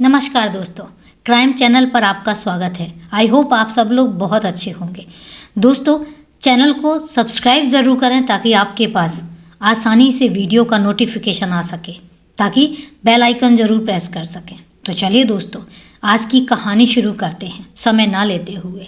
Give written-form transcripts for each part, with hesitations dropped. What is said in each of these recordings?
नमस्कार दोस्तों, crime channel पर आपका स्वागत है। आई होप आप सब लोग बहुत अच्छे होंगे। दोस्तों, चैनल को सब्सक्राइब ज़रूर करें ताकि आपके पास आसानी से वीडियो का नोटिफिकेशन आ सके, ताकि बेल आइकन ज़रूर प्रेस कर सकें। तो चलिए दोस्तों, आज की कहानी शुरू करते हैं समय ना लेते हुए।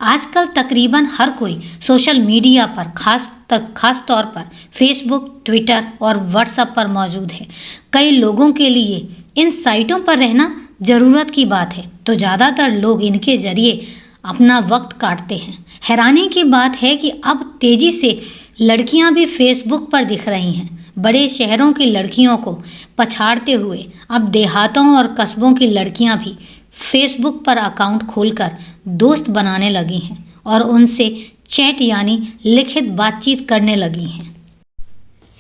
आजकल तकरीबन हर कोई सोशल मीडिया पर खास तौर पर फेसबुक, ट्विटर और व्हाट्सएप पर मौजूद है। कई लोगों के लिए इन साइटों पर रहना ज़रूरत की बात है, तो ज़्यादातर लोग इनके जरिए अपना वक्त काटते हैं। हैरानी की बात है कि अब तेज़ी से लड़कियां भी फेसबुक पर दिख रही हैं। बड़े शहरों की लड़कियों को पछाड़ते हुए अब देहातों और कस्बों की लड़कियां भी फेसबुक पर अकाउंट खोलकर दोस्त बनाने लगी हैं और उनसे चैट यानी लिखित बातचीत करने लगी हैं।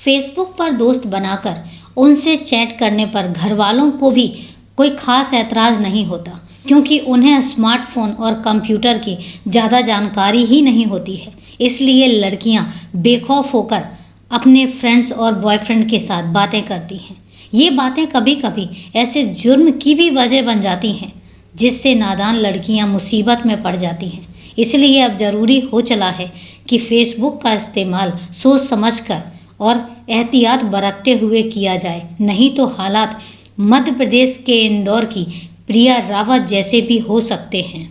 फेसबुक पर दोस्त बनाकर उनसे चैट करने पर घर वालों को भी कोई खास ऐतराज़ नहीं होता, क्योंकि उन्हें स्मार्टफोन और कंप्यूटर की ज़्यादा जानकारी ही नहीं होती है। इसलिए लड़कियां बेखौफ होकर अपने फ्रेंड्स और बॉयफ्रेंड के साथ बातें करती हैं। ये बातें कभी कभी ऐसे जुर्म की भी वजह बन जाती हैं जिससे नादान लड़कियां मुसीबत में पड़ जाती हैं। इसलिए अब ज़रूरी हो चला है कि फेसबुक का इस्तेमाल सोच समझकर और एहतियात बरतते हुए किया जाए, नहीं तो हालात मध्य प्रदेश के इंदौर की प्रिया रावत जैसे भी हो सकते हैं।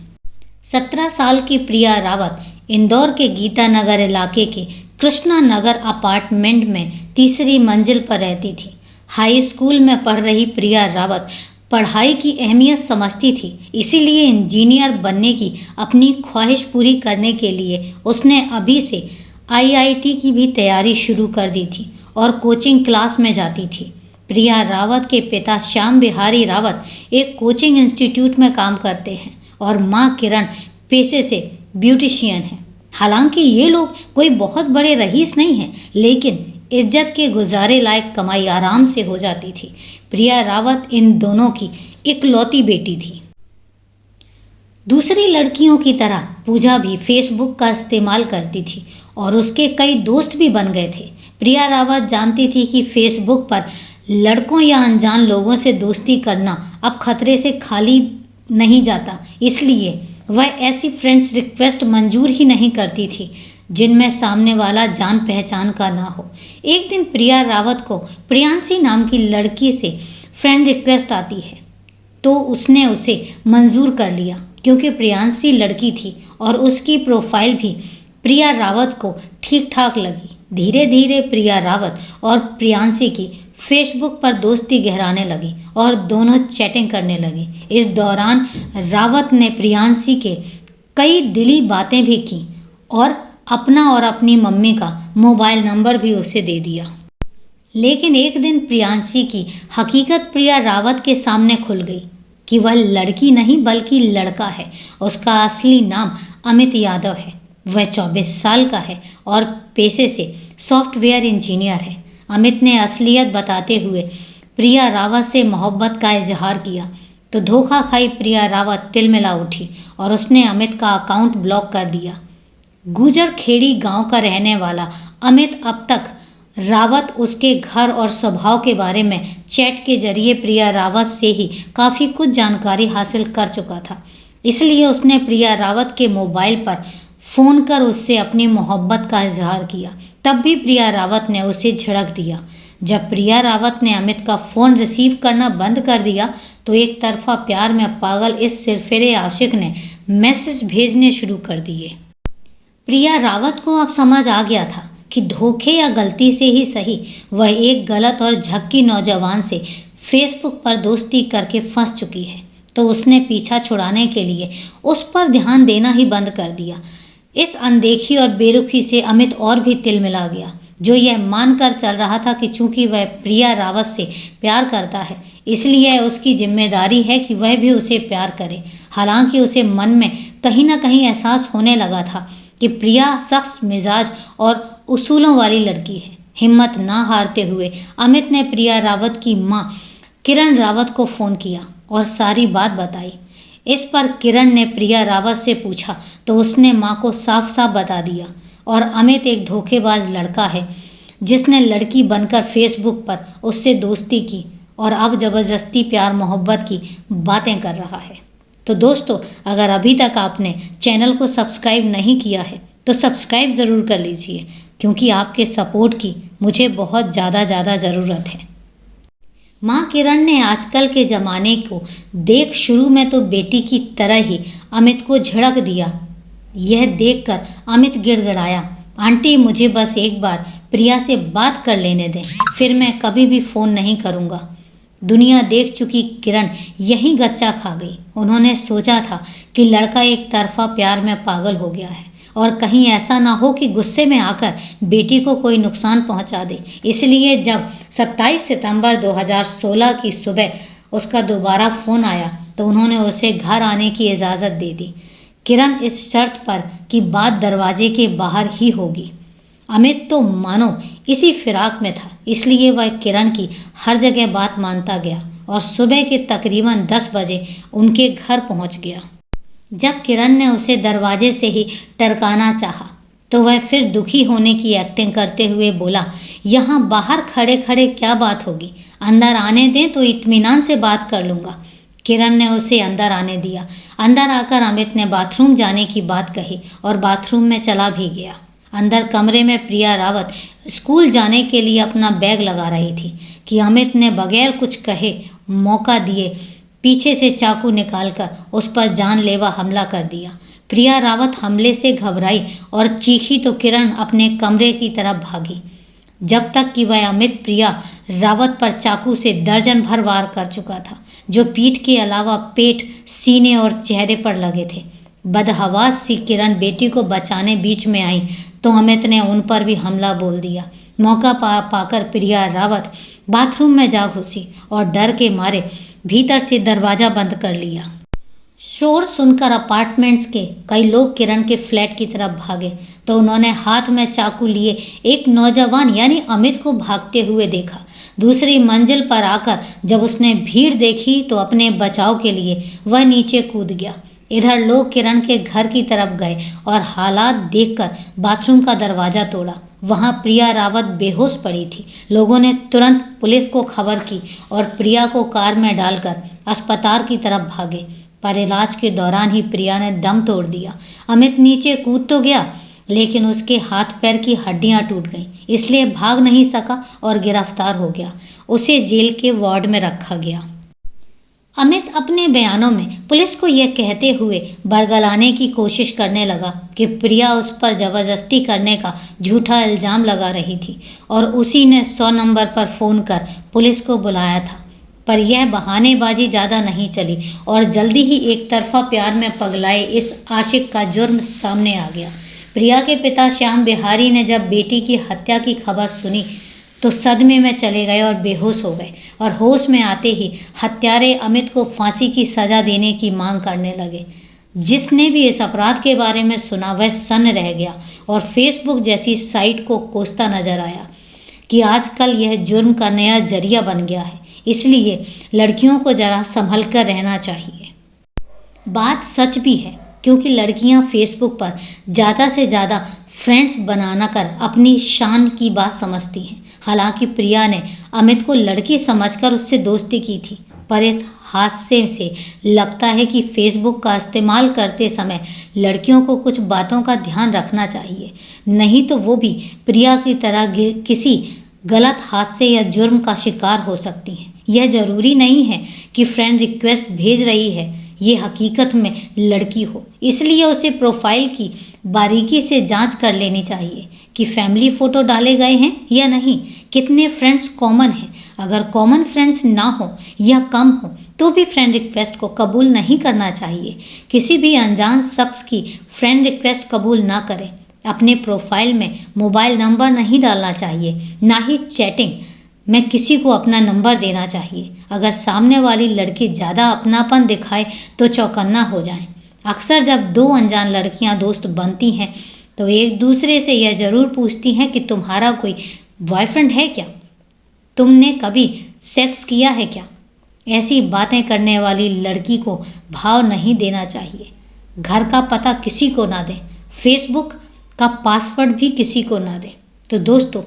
17 साल की प्रिया रावत इंदौर के गीता नगर इलाके के कृष्णा नगर अपार्टमेंट में तीसरी मंजिल पर रहती थी। हाई स्कूल में पढ़ रही प्रिया रावत पढ़ाई की अहमियत समझती थी, इसीलिए इंजीनियर बनने की अपनी ख्वाहिश पूरी करने के लिए उसने अभी से आईआईटी की भी तैयारी शुरू कर दी थी और कोचिंग क्लास में जाती थी। प्रिया रावत के पिता श्याम बिहारी रावत एक कोचिंग इंस्टीट्यूट में काम करते हैं और मां किरण पेशे से ब्यूटिशियन हैं। हालांकि ये लोग कोई बहुत बड़े रईस नहीं हैं, लेकिन इज्जत के गुजारे लायक कमाई आराम से हो जाती थी। प्रिया रावत इन दोनों की इकलौती बेटी थी। दूसरी लड़कियों की तरह पूजा भी फेसबुक का इस्तेमाल करती थी और उसके कई दोस्त भी बन गए थे। प्रिया रावत जानती थी कि फेसबुक पर लड़कों या अनजान लोगों से दोस्ती करना अब खतरे से खाली नहीं जाता, इसलिए वह ऐसी फ्रेंड्स रिक्वेस्ट मंजूर ही नहीं करती थी जिनमें सामने वाला जान पहचान का ना हो। एक दिन प्रिया रावत को प्रियांशी नाम की लड़की से फ्रेंड रिक्वेस्ट आती है, तो उसने उसे मंजूर कर लिया क्योंकि प्रियांशी लड़की थी और उसकी प्रोफाइल भी प्रिया रावत को ठीक ठाक लगी। धीरे धीरे प्रिया रावत और प्रियांशी की फेसबुक पर दोस्ती गहराने लगी और दोनों चैटिंग करने लगी। इस दौरान रावत ने प्रियांशी के कई दिली बातें भी की और अपना और अपनी मम्मी का मोबाइल नंबर भी उसे दे दिया। लेकिन एक दिन प्रियांशी की हकीकत प्रिया रावत के सामने खुल गई कि वह लड़की नहीं बल्कि लड़का है। उसका असली नाम अमित यादव है। वह 24 साल का है और पेशे से सॉफ्टवेयर इंजीनियर है। अमित ने असलियत बताते हुए प्रिया रावत से मोहब्बत का इजहार किया, तो धोखा खाई प्रिया रावत तिलमिला उठी और उसने अमित का अकाउंट ब्लॉक कर दिया। गुजर खेड़ी गांव का रहने वाला अमित अब तक रावत, उसके घर और स्वभाव के बारे में चैट के जरिए प्रिया रावत से ही काफ़ी कुछ जानकारी हासिल कर चुका था। इसलिए उसने प्रिया रावत के मोबाइल पर फ़ोन कर उससे अपनी मोहब्बत का इजहार किया। तब भी प्रिया रावत ने उसे झिड़क दिया। जब प्रिया रावत ने अमित का फ़ोन रिसीव करना बंद कर दिया, तो एक तरफा प्यार में पागल इस सिरफिरे आशिक ने मैसेज भेजने शुरू कर दिए। प्रिया रावत को अब समझ आ गया था कि धोखे या गलती से ही सही, वह एक गलत और झक्की नौजवान से फेसबुक पर दोस्ती करके फंस चुकी है। तो उसने पीछा छुड़ाने के लिए उस पर ध्यान देना ही बंद कर दिया। इस अनदेखी और बेरुखी से अमित और भी तिलमिला गया, जो यह मानकर चल रहा था कि चूंकि वह प्रिया रावत से प्यार करता है, इसलिए उसकी जिम्मेदारी है कि वह भी उसे प्यार करे। हालांकि उसे मन में कहीं ना कहीं एहसास होने लगा था कि प्रिया सख्त मिजाज और उसूलों वाली लड़की है। हिम्मत ना हारते हुए अमित ने प्रिया रावत की मां किरण रावत को फ़ोन किया और सारी बात बताई। इस पर किरण ने प्रिया रावत से पूछा, तो उसने मां को साफ साफ बता दिया और अमित एक धोखेबाज लड़का है जिसने लड़की बनकर फेसबुक पर उससे दोस्ती की और अब ज़बरदस्ती प्यार मोहब्बत की बातें कर रहा है। तो दोस्तों, अगर अभी तक आपने चैनल को सब्सक्राइब नहीं किया है तो सब्सक्राइब ज़रूर कर लीजिए, क्योंकि आपके सपोर्ट की मुझे बहुत ज़्यादा ज़रूरत है। माँ किरण ने आजकल के ज़माने को देख शुरू में तो बेटी की तरह ही अमित को झिड़क दिया। यह देखकर अमित गिड़गिड़ाया, आंटी मुझे बस एक बार प्रिया से बात कर लेने दें, फिर मैं कभी भी फ़ोन नहीं करूँगा। दुनिया देख चुकी किरण यहीं गच्चा खा गई। उन्होंने सोचा था कि लड़का एक तरफा प्यार में पागल हो गया है और कहीं ऐसा ना हो कि गुस्से में आकर बेटी को कोई नुकसान पहुंचा दे। इसलिए जब 27 सितंबर 2016 की सुबह उसका दोबारा फ़ोन आया तो उन्होंने उसे घर आने की इजाज़त दे दी, किरण इस शर्त पर कि बात दरवाजे के बाहर ही होगी। अमित तो मानो इसी फिराक में था, इसलिए वह किरण की हर जगह बात मानता गया और सुबह के तकरीबन 10 बजे उनके घर पहुंच गया। जब किरण ने उसे दरवाजे से ही टरकाना चाहा तो वह फिर दुखी होने की एक्टिंग करते हुए बोला, यहाँ बाहर खड़े खड़े क्या बात होगी, अंदर आने दें तो इत्मीनान से बात कर लूँगा। किरण ने उसे अंदर आने दिया। अंदर आकर अमित ने बाथरूम जाने की बात कही और बाथरूम में चला भी गया। अंदर कमरे में प्रिया रावत स्कूल जाने के लिए अपना बैग लगा रही थी कि अमित ने बगैर कुछ कहे मौका दिए पीछे से चाकू निकालकर उस पर जानलेवा हमला कर दिया। प्रिया रावत हमले से घबराई और चीखी तो किरण अपने कमरे की तरफ भागी, जब तक कि वह अमित प्रिया रावत पर चाकू से दर्जन भर वार कर चुका था, जो पीठ के अलावा पेट, सीने और चेहरे पर लगे थे। बदहवास सी किरण बेटी को बचाने बीच में आई तो अमित ने उन पर भी हमला बोल दिया। मौका पाकर प्रिया रावत बाथरूम में जा घुसी और डर के मारे भीतर से दरवाज़ा बंद कर लिया। शोर सुनकर अपार्टमेंट्स के कई लोग किरण के फ्लैट की तरफ भागे तो उन्होंने हाथ में चाकू लिए एक नौजवान यानी अमित को भागते हुए देखा। दूसरी मंजिल पर आकर जब उसने भीड़ देखी तो अपने बचाव के लिए वह नीचे कूद गया। इधर लोग किरण के घर की तरफ गए और हालात देखकर बाथरूम का दरवाज़ा तोड़ा। वहां प्रिया रावत बेहोश पड़ी थी। लोगों ने तुरंत पुलिस को खबर की और प्रिया को कार में डालकर अस्पताल की तरफ भागे, पर इलाज के दौरान ही प्रिया ने दम तोड़ दिया। अमित नीचे कूद तो गया, लेकिन उसके हाथ पैर की हड्डियां टूट गईं, इसलिए भाग नहीं सका और गिरफ्तार हो गया। उसे जेल के वार्ड में रखा गया। अमित अपने बयानों में पुलिस को यह कहते हुए बरगलाने की कोशिश करने लगा कि प्रिया उस पर ज़बरदस्ती करने का झूठा इल्ज़ाम लगा रही थी और उसी ने 100 नंबर पर फ़ोन कर पुलिस को बुलाया था। पर यह बहानेबाजी ज़्यादा नहीं चली और जल्दी ही एक तरफा प्यार में पगलाए इस आशिक का जुर्म सामने आ गया। प्रिया के पिता श्याम बिहारी ने जब बेटी की हत्या की खबर सुनी तो सदमे में चले गए और बेहोश हो गए और होश में आते ही हत्यारे अमित को फांसी की सज़ा देने की मांग करने लगे। जिसने भी इस अपराध के बारे में सुना वह सन्न रह गया और फेसबुक जैसी साइट को कोसता नजर आया कि आजकल यह जुर्म का नया जरिया बन गया है, इसलिए लड़कियों को ज़रा संभल कर रहना चाहिए। बात सच भी है, क्योंकि लड़कियां फेसबुक पर ज़्यादा से ज़्यादा फ्रेंड्स बनाना कर अपनी शान की बात समझती हैं। हालांकि प्रिया ने अमित को लड़की समझकर उससे दोस्ती की थी, पर इस हादसे से लगता है कि फेसबुक का इस्तेमाल करते समय लड़कियों को कुछ बातों का ध्यान रखना चाहिए, नहीं तो वो भी प्रिया की तरह किसी गलत हादसे या जुर्म का शिकार हो सकती हैं। यह ज़रूरी नहीं है कि फ्रेंड रिक्वेस्ट भेज रही है ये हकीकत में लड़की हो, इसलिए उसे प्रोफाइल की बारीकी से जांच कर लेनी चाहिए कि फैमिली फ़ोटो डाले गए हैं या नहीं, कितने फ्रेंड्स कॉमन हैं। अगर कॉमन फ्रेंड्स ना हो या कम हो तो भी फ्रेंड रिक्वेस्ट को कबूल नहीं करना चाहिए। किसी भी अनजान शख्स की फ्रेंड रिक्वेस्ट कबूल ना करें। अपने प्रोफाइल में मोबाइल नंबर नहीं डालना चाहिए, ना ही चैटिंग में किसी को अपना नंबर देना चाहिए। अगर सामने वाली लड़की ज़्यादा अपनापन दिखाए तो चौकन्ना हो जाएं। अक्सर जब दो अनजान लड़कियां दोस्त बनती हैं तो एक दूसरे से यह ज़रूर पूछती हैं कि तुम्हारा कोई बॉयफ्रेंड है क्या, तुमने कभी सेक्स किया है क्या। ऐसी बातें करने वाली लड़की को भाव नहीं देना चाहिए। घर का पता किसी को ना दें, फेसबुक का पासवर्ड भी किसी को ना दें। तो दोस्तों,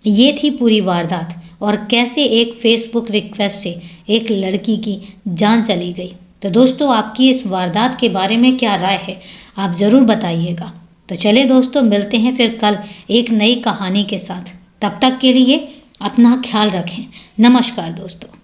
ये थी पूरी वारदात और कैसे एक फेसबुक रिक्वेस्ट से एक लड़की की जान चली गई। तो दोस्तों, आपकी इस वारदात के बारे में क्या राय है, आप ज़रूर बताइएगा। तो चले दोस्तों, मिलते हैं फिर कल एक नई कहानी के साथ। तब तक के लिए अपना ख्याल रखें। नमस्कार दोस्तों।